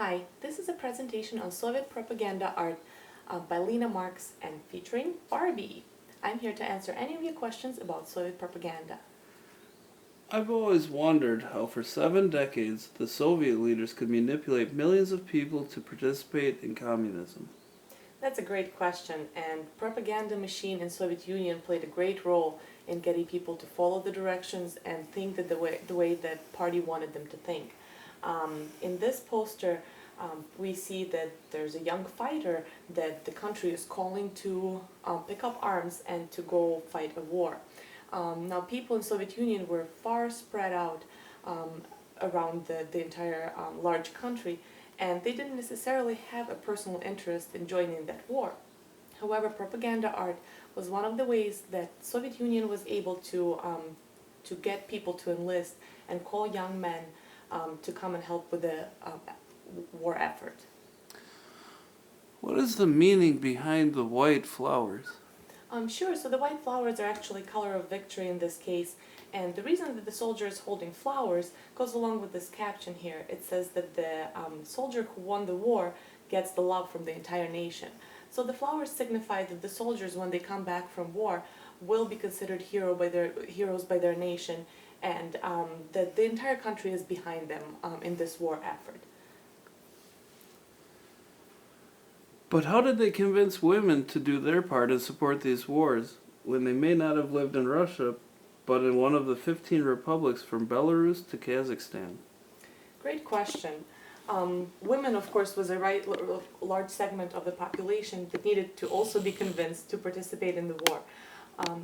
Hi, this is a presentation on Soviet propaganda art by Lena Marks and featuring Barbie. I'm here to answer any of your questions about Soviet propaganda. I've always wondered how for 7 decades the Soviet leaders could manipulate millions of people to participate in communism. That's a great question, and propaganda machine in Soviet Union played a great role in getting people to follow the directions and think that the way that party wanted them to think. In this poster, we see that there's a young fighter that the country is calling to pick up arms and to go fight a war. Now, people in Soviet Union were far spread out around the entire large country, and they didn't necessarily have a personal interest in joining that war. However, propaganda art was one of the ways that Soviet Union was able to get people to enlist and call young men to come and help with the war effort. What is the meaning behind the white flowers? Sure, so the white flowers are actually color of victory in this case, and the reason that the soldier is holding flowers goes along with this caption here. It says that the soldier who won the war gets the love from the entire nation. So the flowers signify that the soldiers, when they come back from war, will be considered heroes by their nation, and that the entire country is behind them in this war effort. But how did they convince women to do their part and support these wars when they may not have lived in Russia, but in one of the 15 republics from Belarus to Kazakhstan? Great question. Women, of course, was a large segment of the population that needed to also be convinced to participate in the war.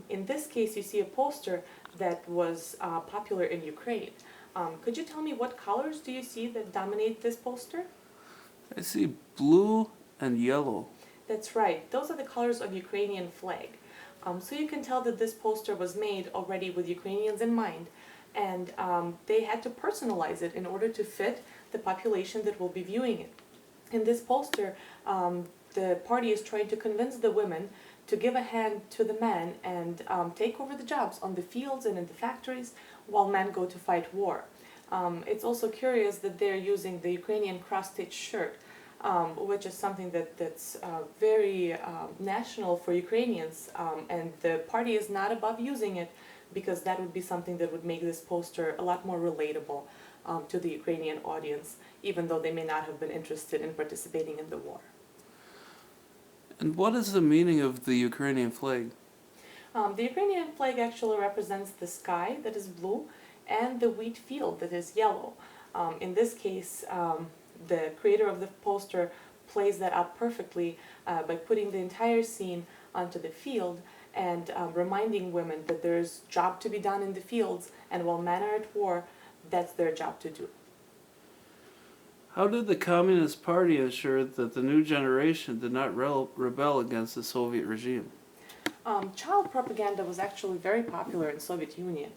In this case, you see a poster that was popular in Ukraine. Could you tell me what colors do you see that dominate this poster? I see blue and yellow. That's right. Those are the colors of Ukrainian flag. So you can tell that this poster was made already with Ukrainians in mind, and they had to personalize it in order to fit the population that will be viewing it. In this poster, the party is trying to convince the women to give a hand to the men and take over the jobs on the fields and in the factories while men go to fight war. It's also curious that they're using the Ukrainian cross-stitch shirt, which is something that's very national for Ukrainians, and the party is not above using it because that would be something that would make this poster a lot more relatable to the Ukrainian audience, even though they may not have been interested in participating in the war. And what is the meaning of the Ukrainian flag? The Ukrainian flag actually represents the sky that is blue and the wheat field that is yellow. In this case, the creator of the poster plays that up perfectly by putting the entire scene onto the field and reminding women that there's job to be done in the fields, and while men are at war, that's their job to do. How did the Communist Party ensure that the new generation did not rebel against the Soviet regime? Child propaganda was actually very popular in Soviet Union.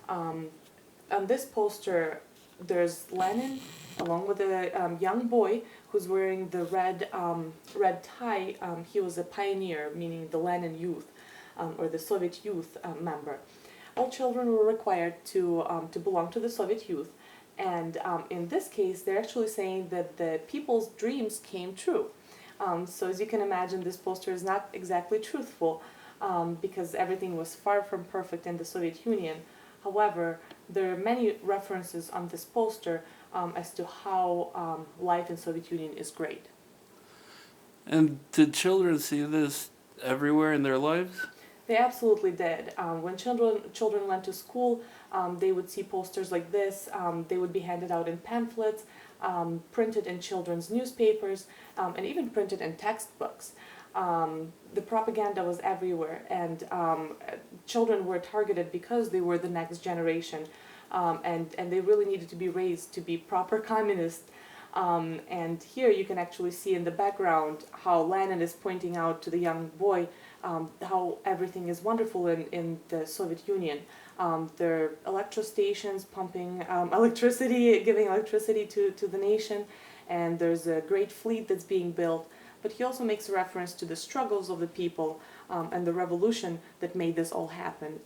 On this poster, there's Lenin along with a young boy who's wearing the red tie. He was a pioneer, meaning the Lenin youth or the Soviet youth member. All children were required to belong to the Soviet youth, and in this case, they're actually saying that the people's dreams came true. So as you can imagine, this poster is not exactly truthful because everything was far from perfect in the Soviet Union. However, there are many references on this poster as to how life in Soviet Union is great. And did children see this everywhere in their lives? They absolutely did. When children went to school, they would see posters like this. They would be handed out in pamphlets, printed in children's newspapers, and even printed in textbooks. The propaganda was everywhere, and children were targeted because they were the next generation, and they really needed to be raised to be proper communists. And here you can actually see in the background how Lenin is pointing out to the young boy how everything is wonderful in the Soviet Union. There are electro stations pumping electricity, giving electricity to the nation, and there's a great fleet that's being built. But he also makes a reference to the struggles of the people and the revolution that made this all happen.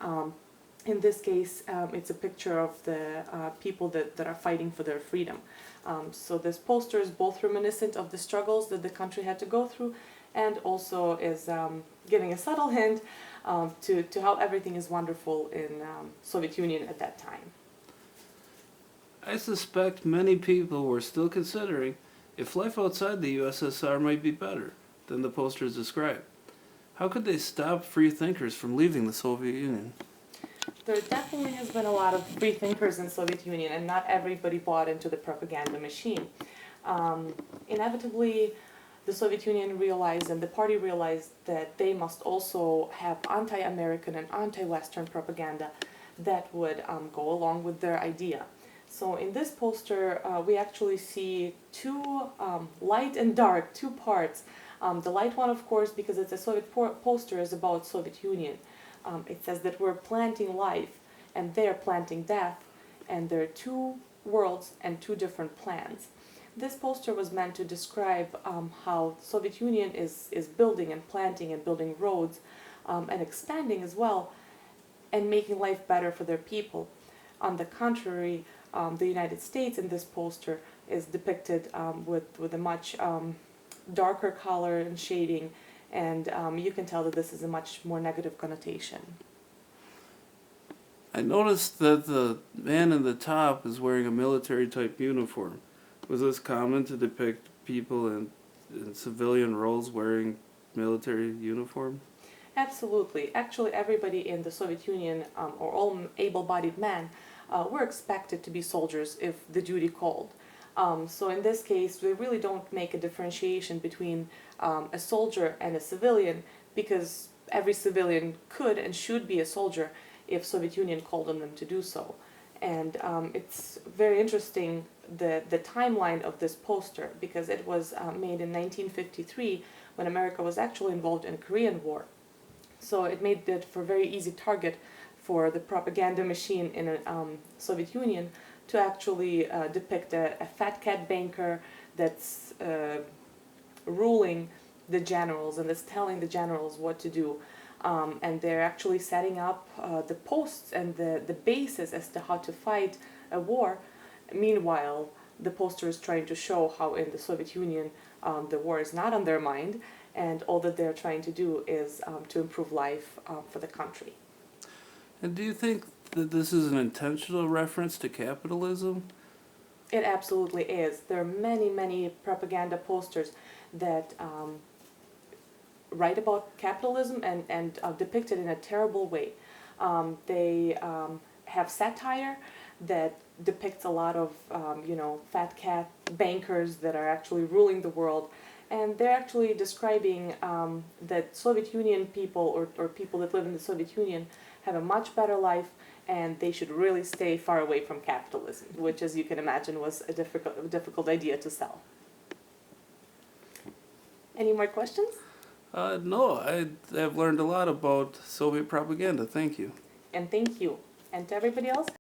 In this case, it's a picture of the people that are fighting for their freedom. So this poster is both reminiscent of the struggles that the country had to go through, and also is giving a subtle hint to how everything is wonderful in Soviet Union at that time. I suspect many people were still considering if life outside the USSR might be better than the posters describe. How could they stop free thinkers from leaving the Soviet Union? There definitely has been a lot of free thinkers in Soviet Union, and not everybody bought into the propaganda machine. Inevitably, the Soviet Union realized, and the party realized, that they must also have anti-American and anti-Western propaganda that would go along with their idea. So in this poster, we actually see two light and dark, two parts. The light one, of course, because it's a Soviet poster, is about Soviet Union. It says that we're planting life and they're planting death, and there are two worlds and two different plans. This poster was meant to describe how Soviet Union is building and planting and building roads and expanding as well, and making life better for their people. On the contrary, the United States in this poster is depicted with a much darker color and shading, and you can tell that this is a much more negative connotation. I noticed that the man in the top is wearing a military-type uniform. Was this common to depict people in civilian roles wearing military uniform? Absolutely. Actually, everybody in the Soviet Union, or all able-bodied men, were expected to be soldiers if the duty called. So in this case, we really don't make a differentiation between a soldier and a civilian, because every civilian could and should be a soldier if Soviet Union called on them to do so. And it's very interesting, the timeline of this poster, because it was made in 1953 when America was actually involved in the Korean War. So it made it for a very easy target for the propaganda machine in the Soviet Union to actually depict a fat cat banker that's ruling the generals and that's telling the generals what to do. And they're actually setting up the posts and the basis as to how to fight a war. Meanwhile, the poster is trying to show how in the Soviet Union the war is not on their mind, and all that they're trying to do is to improve life for the country. And do you think that this is an intentional reference to capitalism? It absolutely is. There are many, many propaganda posters that write about capitalism and depict it in a terrible way. They have satire that depicts a lot of, fat cat bankers that are actually ruling the world. And they're actually describing that Soviet Union people, or people that live in the Soviet Union, have a much better life, and they should really stay far away from capitalism, which, as you can imagine, was a difficult idea to sell. Any more questions? No, I've learned a lot about Soviet propaganda. Thank you. And thank you. And to everybody else,